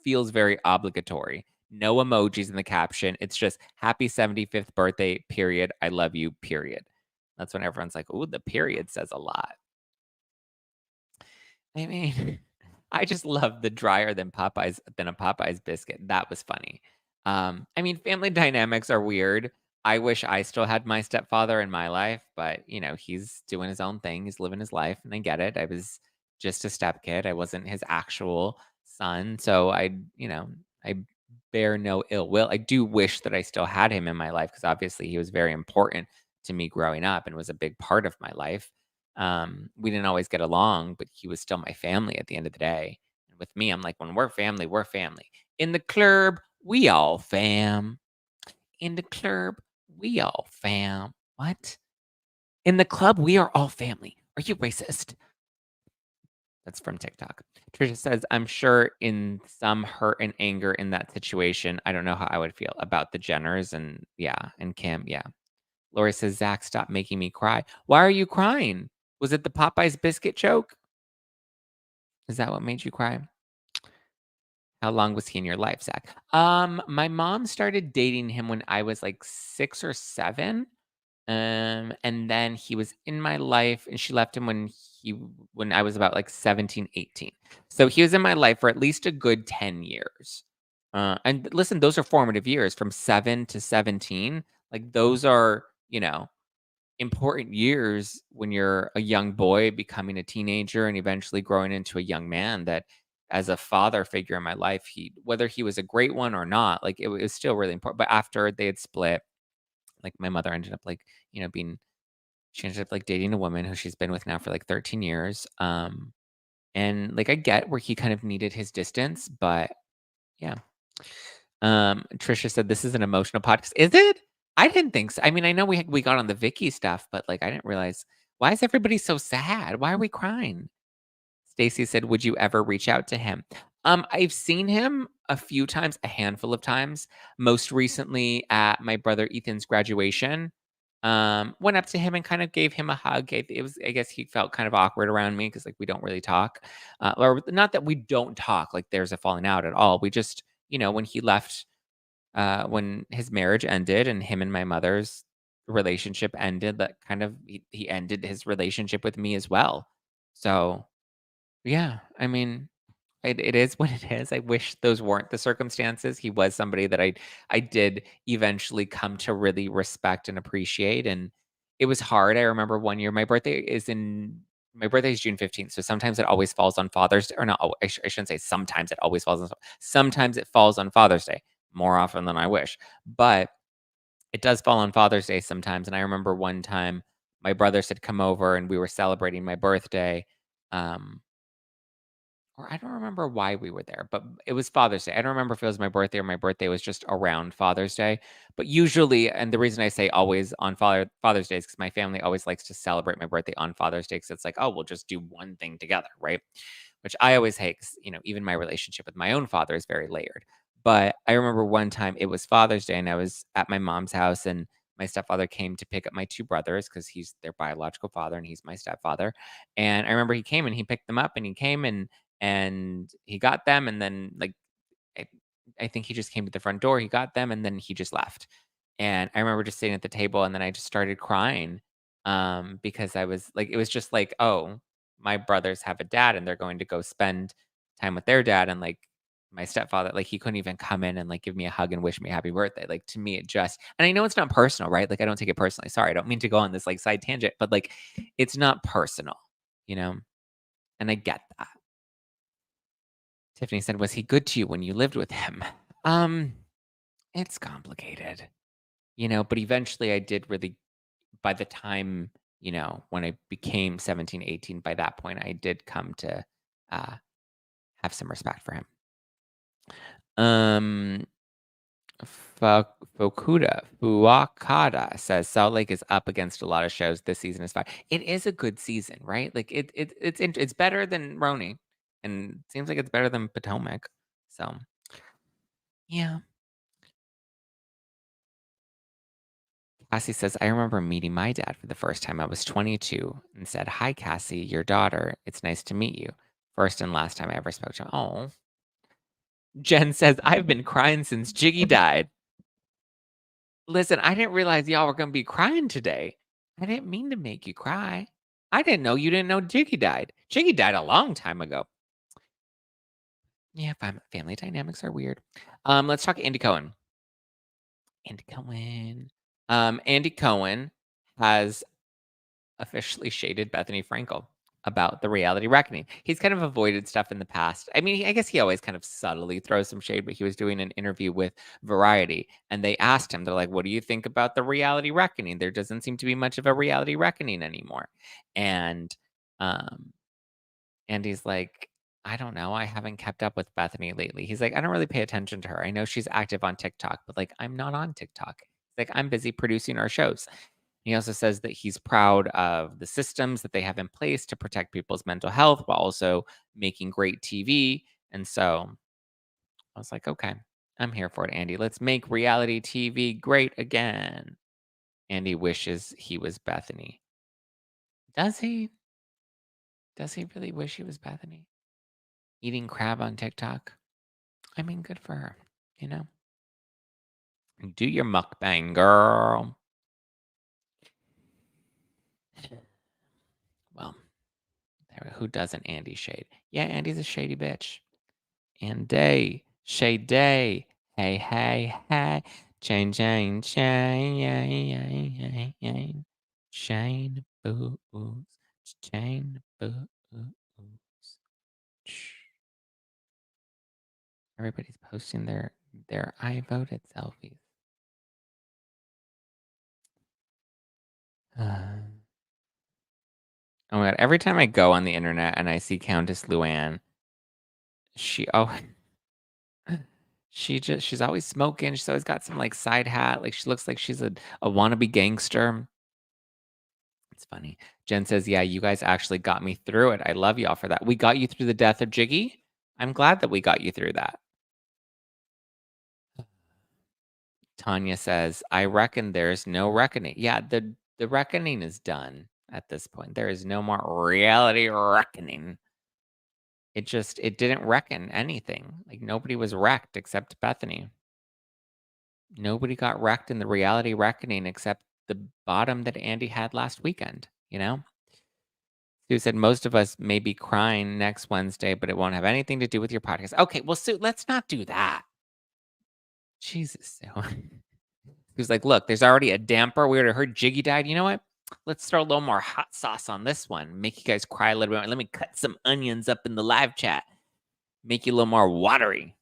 feels very obligatory. No emojis in the caption. It's just happy 75th birthday, period. I love you, period. That's when everyone's like, "Ooh, the period says a lot." I mean, I just love the drier than a Popeye's biscuit. That was funny. I mean, family dynamics are weird. I wish I still had my stepfather in my life, but he's doing his own thing. He's living his life, and I get it. I was just a step kid. I wasn't his actual son, so I bear no ill will. I do wish that I still had him in my life because obviously he was very important to me growing up and was a big part of my life. We didn't always get along, but he was still my family at the end of the day. And with me, I'm like, when we're family, we're family. In the club, we all fam. In the club, we all fam. What? In the club, we are all family. Are you racist? That's from TikTok. Trisha says, I'm sure in some hurt and anger in that situation, I don't know how I would feel about the Jenners and yeah, and Kim. Yeah. Lori says, Zach, stop making me cry. Why are you crying? Was it the Popeyes biscuit joke? Is that what made you cry? How long was he in your life, Zach? My mom started dating him when I was like 6 or 7. And then he was in my life and she left him when I was about like 17, 18. So he was in my life for at least a good 10 years. And listen, those are formative years from 7 to 17. Like those are, important years when you're a young boy becoming a teenager and eventually growing into a young man that as a father figure in my life, he whether he was a great one or not, like it was still really important. But after they had split, like my mother ended up like, being she ended up like dating a woman who she's been with now for like 13 years. And like I get where he kind of needed his distance, but yeah. Trisha said this is an emotional podcast. Is it? I didn't think so. I mean, I know we got on the Vicky stuff, but like I didn't realize why is everybody so sad? Why are we crying? Stacy said, "Would you ever reach out to him?" I've seen him a few times, a handful of times. Most recently at my brother Ethan's graduation. Went up to him and kind of gave him a hug. It was, I guess he felt kind of awkward around me because like we don't really talk, or not that we don't talk. Like there's a falling out at all. We just, when he left when his marriage ended and him and my mother's relationship ended, that kind of he ended his relationship with me as well. So yeah, I mean, it is what it is. I wish those weren't the circumstances. He was somebody that I did eventually come to really respect and appreciate, and it was hard. I remember one year my birthday is June 15th, so sometimes it always falls on Father's Day, or not. I shouldn't say sometimes it always falls on. Sometimes it falls on Father's Day more often than I wish, but it does fall on Father's Day sometimes. And I remember one time my brothers had come over and we were celebrating my birthday. Um, or I don't remember why we were there, but it was Father's Day. I don't remember if it was my birthday or my birthday was just around Father's Day. But usually, and the reason I say always on Father's Day is because my family always likes to celebrate my birthday on Father's Day because it's like, oh, we'll just do one thing together, right? Which I always hate because, even my relationship with my own father is very layered. But I remember one time it was Father's Day and I was at my mom's house and my stepfather came to pick up my two brothers because he's their biological father and he's my stepfather. And I remember he came and he picked them up and he came and he got them and then like I, I think he just came to the front door, he got them and then he just left. And I remember just sitting at the table and then I just started crying because I was like it was just like, oh, my brothers have a dad and they're going to go spend time with their dad and like my stepfather like he couldn't even come in and like give me a hug and wish me happy birthday. Like to me it just and I know it's not personal, right? Like I don't take it personally. Sorry, I don't mean to go on this like side tangent, but like it's not personal, you know? And I get that. Tiffany said, "Was he good to you when you lived with him?" Um, it's complicated, but eventually I did really by the time, when I became 17, 18, by that point I did come to uh have some respect for him. Um Fuakada says Salt Lake is up against a lot of shows. This season is fine. It is a good season, right? Like it's better than Roni, and it seems like it's better than Potomac. So yeah. Cassie says, I remember meeting my dad for the first time. I was 22 and said, Hi, Cassie, your daughter. It's nice to meet you. First and last time I ever spoke to him. Oh. Jen says, I've been crying since Jiggy died. Listen, I didn't realize y'all were going to be crying today. I didn't mean to make you cry. I didn't know you didn't know Jiggy died. Jiggy died a long time ago. Yeah, family dynamics are weird. Let's talk Andy Cohen. Andy Cohen. Andy Cohen has officially shaded Bethenny Frankel about the reality reckoning. He's kind of avoided stuff in the past. I mean, I guess he always kind of subtly throws some shade, but he was doing an interview with Variety and they asked him, they're like, "What do you think about the reality reckoning? There doesn't seem to be much of a reality reckoning anymore." And um Andy's like, "I don't know. I haven't kept up with Bethany lately." He's like, "I don't really pay attention to her. I know she's active on TikTok, but like I'm not on TikTok. Like I'm busy producing our shows." He also says that he's proud of the systems that they have in place to protect people's mental health while also making great TV. And so I was like, okay, I'm here for it, Andy. Let's make reality TV great again. Andy wishes he was Bethany. Does he? Does he really wish he was Bethany? Eating crab on TikTok? I mean, good for her, you know? Do your mukbang, girl. Well, who doesn't Andy shade? Yeah, Andy's a shady bitch. And day, shade day. Hey, hey, hey. Chain, chain, chain, chain, boots, chain, boots. Everybody's posting their I voted selfies. Oh my god! Every time I go on the internet and I see Countess Luann, she she's always smoking. She's always got some like side hat. Like she looks like she's a wannabe gangster. It's funny. Jen says, "Yeah, you guys actually got me through it. I love y'all for that. We got you through the death of Jiggy. I'm glad that we got you through that." Tanya says, "I reckon there's no reckoning." Yeah, the reckoning is done at this point. There is no more reality reckoning. It didn't reckon anything. Like nobody was wrecked except Bethany. Nobody got wrecked in the reality reckoning except the bottom that Andy had last weekend, you know? Sue said most of us may be crying next Wednesday, but it won't have anything to do with your podcast. Okay, well, Sue, let's not do that. Jesus, Sue. He was like, "Look, there's already a damper. We already heard Jiggy died. You know what? Let's throw a little more hot sauce on this one. Make you guys cry a little bit. Let me cut some onions up in the live chat. Make you a little more watery."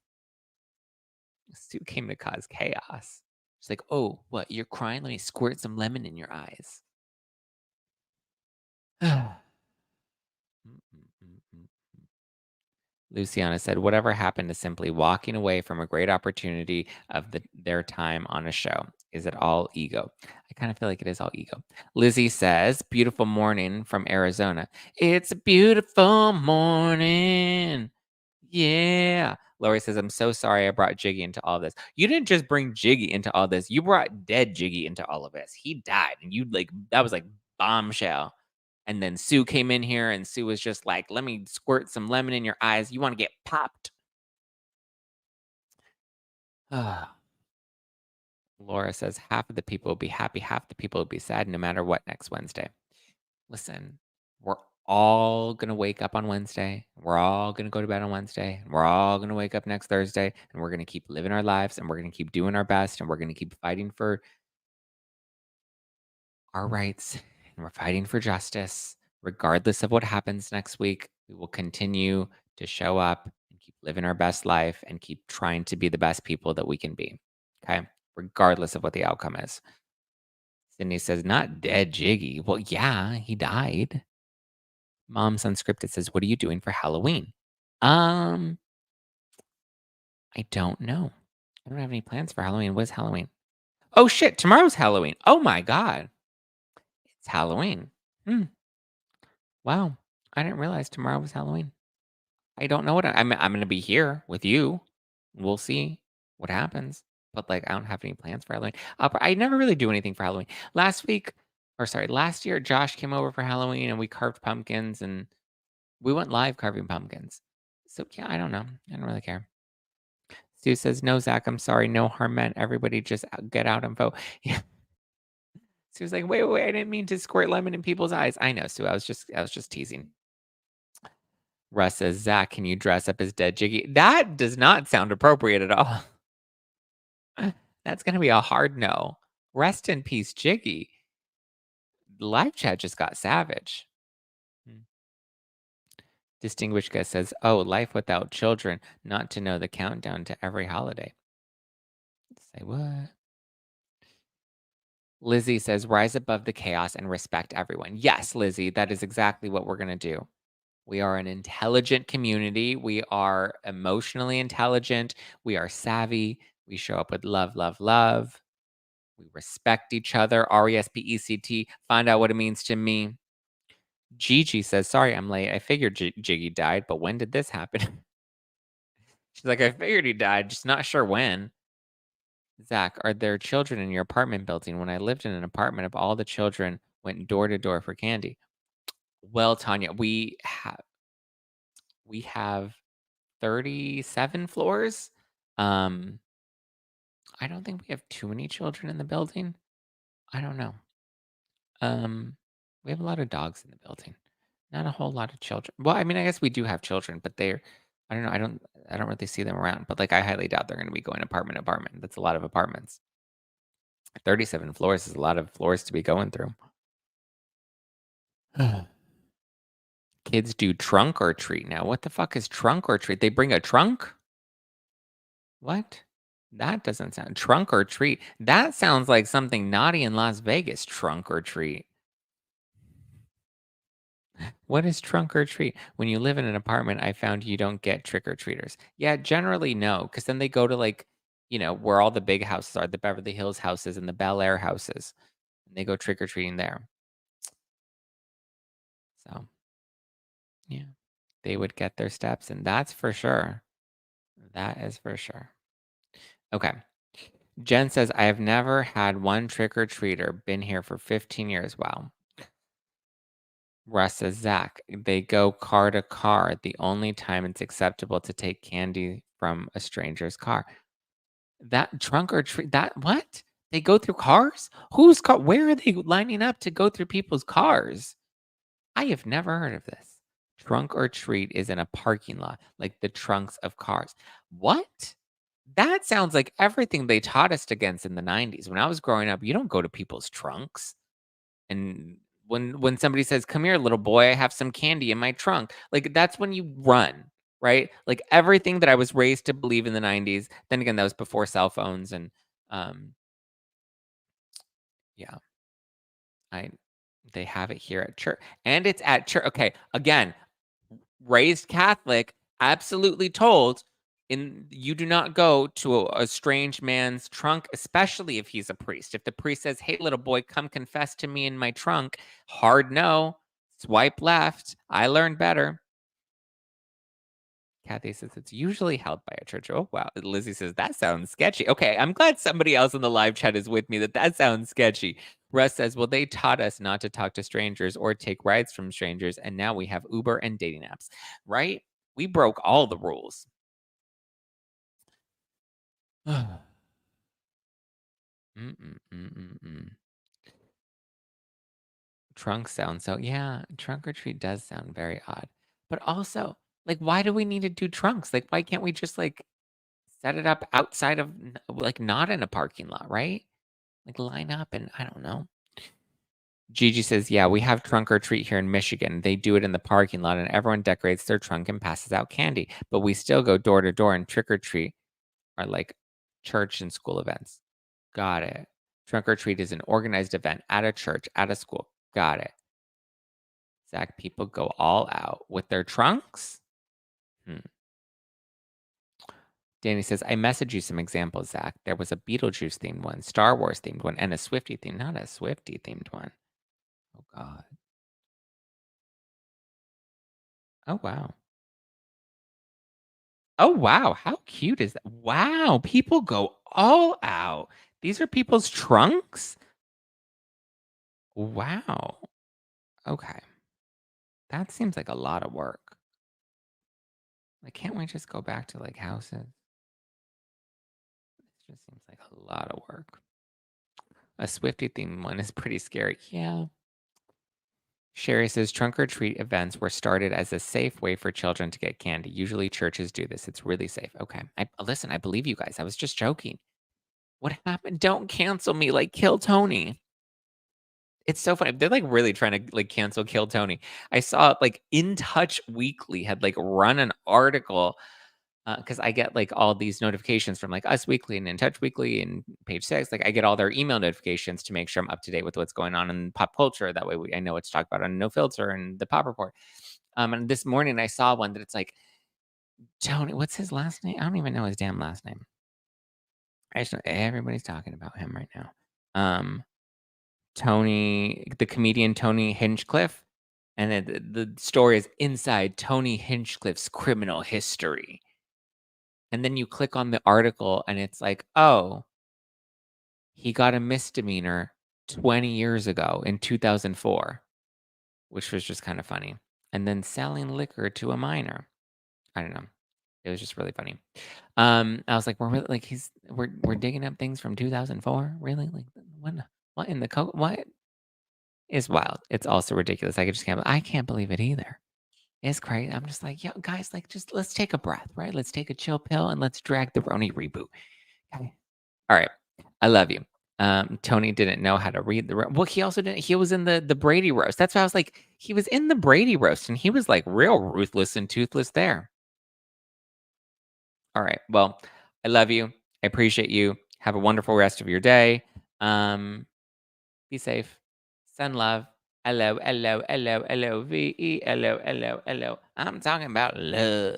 Sue came to cause chaos. She's like, "Oh, what? You're crying? Let me squirt some lemon in your eyes." Luciana said, "Whatever happened to simply walking away from a great opportunity of their time on a show? Is it all ego?" I kind of feel like it is all ego. Lizzie says, "Beautiful morning from Arizona. It's a beautiful morning. Yeah." Lori says, "I'm so sorry I brought Jiggy into all this." You didn't just bring Jiggy into all this. You brought dead Jiggy into all of this. He died. And you like, that was like bombshell. And then Sue came in here and Sue was just like, "Let me squirt some lemon in your eyes. You want to get popped." Laura says, "Half of the people will be happy, half the people will be sad no matter what next Wednesday." Listen, we're all going to wake up on Wednesday. We're all going to go to bed on Wednesday. And we're all going to wake up next Thursday. And we're going to keep living our lives. And we're going to keep doing our best. And we're going to keep fighting for our rights. And we're fighting for justice. Regardless of what happens next week, we will continue to show up and keep living our best life and keep trying to be the best people that we can be. Okay. Regardless of what the outcome is. Sydney says, "Not dead Jiggy." Well, yeah, he died. Mom's Unscripted says, "What are you doing for Halloween?" Um, I don't know. I don't have any plans for Halloween. What is Halloween? Oh shit, tomorrow's Halloween. Oh my god. It's Halloween. Hmm. Wow. I didn't realize tomorrow was Halloween. I don't know what I'm gonna be here with you. We'll see what happens. But like I don't have any plans for Halloween. I never really do anything for Halloween. Last year, Josh came over for Halloween and we carved pumpkins and we went live carving pumpkins. So yeah, I don't know. I don't really care. Stu says, "No, Zach, I'm sorry. No harm meant. Everybody just get out and vote." Yeah. Stu's like, "Wait, wait, I didn't mean to squirt lemon in people's eyes." I know, Stu. I was just teasing. Russ says, "Zach, can you dress up as dead Jiggy?" That does not sound appropriate at all. That's gonna be a hard no. Rest in peace, Jiggy. Live chat just got savage. Mm. Distinguished guest says, "Oh, life without children, not to know the countdown to every holiday." Say what? Lizzie says, "Rise above the chaos and respect everyone." Yes, Lizzie, that is exactly what we're gonna do. We are an intelligent community. We are emotionally intelligent. We are savvy. We show up with love, love, love. We respect each other. RESPECT. Find out what it means to me. Gigi says, "Sorry, I'm late. I figured Jiggy died, but when did this happen?" She's like, "I figured he died, just not sure when." Zach, are there children in your apartment building? When I lived in an apartment, of all the children went door to door for candy. Well, Tanya, we have 37 floors. Um, I don't think we have too many children in the building. I don't know. Um, we have a lot of dogs in the building. Not a whole lot of children. Well, I mean, I guess we do have children, but they're I don't know. I don't really see them around. But like I highly doubt they're going to be going apartment to apartment. That's a lot of apartments. 37 floors is a lot of floors to be going through. Kids do trunk or treat now. What the fuck is trunk or treat? They bring a trunk? What? That doesn't sound trunk or treat. That sounds like something naughty in Las Vegas. Trunk or treat. What is trunk or treat? When you live in an apartment, I found you don't get trick or treaters. Yeah, generally no, because then they go to like, where all the big houses are, the Beverly Hills houses and the Bel Air houses. And they go trick or treating there. So yeah, they would get their steps, and that's for sure. That is for sure. Okay. Jen says, I have never had one trick or treater. Been here for 15 years. Wow. Russ says, Zach, they go car to car. The only time it's acceptable to take candy from a stranger's car. That trunk or treat, that what? They go through cars? Whose car? Where are they lining up to go through people's cars? I have never heard of this. Trunk or treat is in a parking lot, like the trunks of cars. What? That sounds like everything they taught us against in the 90s. When I was growing up, you don't go to people's trunks. And when somebody says, "Come here, little boy, I have some candy in my trunk," like, that's when you run, right? Like, everything that I was raised to believe in the 90s, then again, that was before cell phones and, um, yeah, I they have it here at church, and it's at church. Okay, again, raised Catholic, absolutely told you do not go to a strange man's trunk, especially if he's a priest. If the priest says, "Hey, little boy, come confess to me in my trunk," hard no, swipe left. I learned better. Kathy says it's usually held by a church. Oh, wow. Lizzie says that sounds sketchy. Okay, I'm glad somebody else in the live chat is with me that sounds sketchy. Russ says, well, they taught us not to talk to strangers or take rides from strangers, and now we have Uber and dating apps, right? We broke all the rules. Mm-mm-mm-mm-mm. Trunk sounds so, yeah, trunk or treat does sound very odd. But also, like, why do we need to do trunks? Like, why can't we just like set it up outside of like not in a parking lot, right? Like line up and I don't know. Gigi says, yeah, we have trunk or treat here in Michigan. They do it in the parking lot and everyone decorates their trunk and passes out candy. But we still go door to door and trick or treat are like church and school events. Got it. Trunk or treat is an organized event at a church, at a school. Got it. Zach, people go all out with their trunks? Hmm. Danny says, I messaged you some examples, Zach. There was a Beetlejuice themed one, Star Wars themed one, and a Swifty themed, not a Swifty themed one. Oh, God. Oh, wow. Oh, wow. How cute is that? Wow. People go all out. These are people's trunks? Wow. Okay. That seems like a lot of work. Like, can't we just go back to like houses? It just seems like a lot of work. A Swifty themed one is pretty scary. Yeah. Sherry says trunk or treat events were started as a safe way for children to get candy. Usually churches do this. It's really safe. Okay. Listen, I believe you guys. I was just joking. What happened? Don't cancel me, like, kill Tony. It's so funny. They're, like, really trying to, like, cancel Kill Tony. I saw, like, In Touch Weekly had, like, run an article, because I get, like, all these notifications from, like, Us Weekly and In Touch Weekly and Page Six. Like, I get all their email notifications to make sure I'm up to date with what's going on in pop culture. That way I know what to talk about on No Filter and the Pop Report. And this morning I saw one that it's like, Tony what's his last name? I don't even know his damn last name. I just know everybody's talking about him right now. Um, Tony the comedian Tony Hinchcliffe, and then the story is inside Tony Hinchcliffe's criminal history. And then you click on the article and it's like, "Oh, he got a misdemeanor 20 years ago in 2004," which was just kinda funny. And then selling liquor to a minor. I don't know. It was just really funny. I was like, "We're really like, we're digging up things from 2004? Really? Like, what in the what?" It's wild. It's also ridiculous. I can't believe it either. It's crazy. I'm just like, "Yo, guys, like, just let's take a breath, right? Let's take a chill pill and let's drag the Roni reboot." Okay. Alright. I love you. Tony didn't know how to read the well, he also didn't he was in the Brady roast. That's why I was like, he was in the Brady roast, and he was, like, real ruthless and toothless there. Alright. Well, I love you. I appreciate you. Have a wonderful rest of your day. Um, be safe. Send love. Hello, hello, hello, LOVE, hello, hello, hello. I'm talking about love.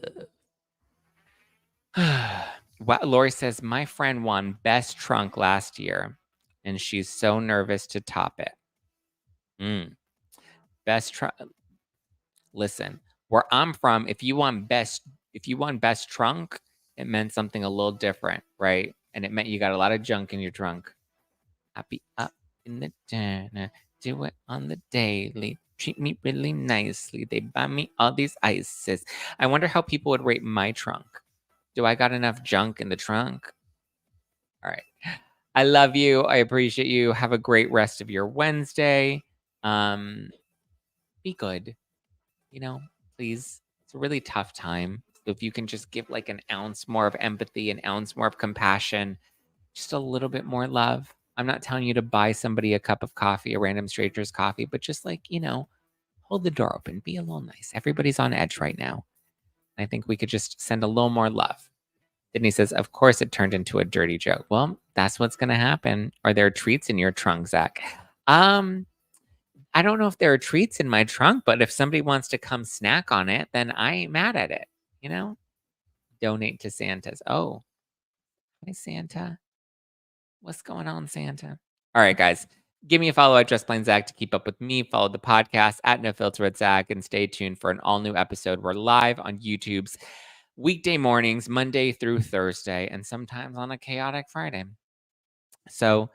Wow, Lori says, "My friend won best trunk last year, and she's so nervous to top it." Mm, best trunk. Listen, where I'm from, if you won best trunk, it meant something a little different, right? And it meant you got a lot of junk in your trunk. I be up in the dinner, do it on the daily, treat me really nicely. They buy me all these ices. I wonder how people would rate my trunk. Do I got enough junk in the trunk? All right. I love you. I appreciate you. Have a great rest of your Wednesday. Um, be good. You know, please. It's a really tough time. So if you can just give like an ounce more of empathy, an ounce more of compassion, just a little bit more love. I'm not telling you to buy somebody a cup of coffee, a random stranger's coffee, but just like, hold the door open, be a little nice. Everybody's on edge right now. I think we could just send a little more love. Sydney says, "Of course it turned into a dirty joke." Well, that's what's going to happen. Are there treats in your trunk, Zach? Um, I don't know if there are treats in my trunk, but if somebody wants to come snack on it, then I ain't mad at it. You know, donate to Santa's. Oh, hi Santa. What's going on, Santa? All right, guys. Give me a follow at Just Plain Zach to keep up with me. Follow the podcast at No Filter with Zach and stay tuned for an all new episode. We're live on YouTube's weekday mornings, Monday through Thursday, and sometimes on a chaotic Friday. So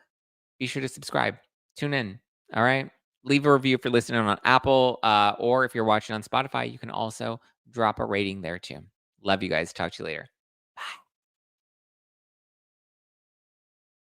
be sure to subscribe. Tune in. All right. Leave a review if you're listening on Apple, or if you're watching on Spotify, you can also drop a rating there too. Love you guys. Talk to you later.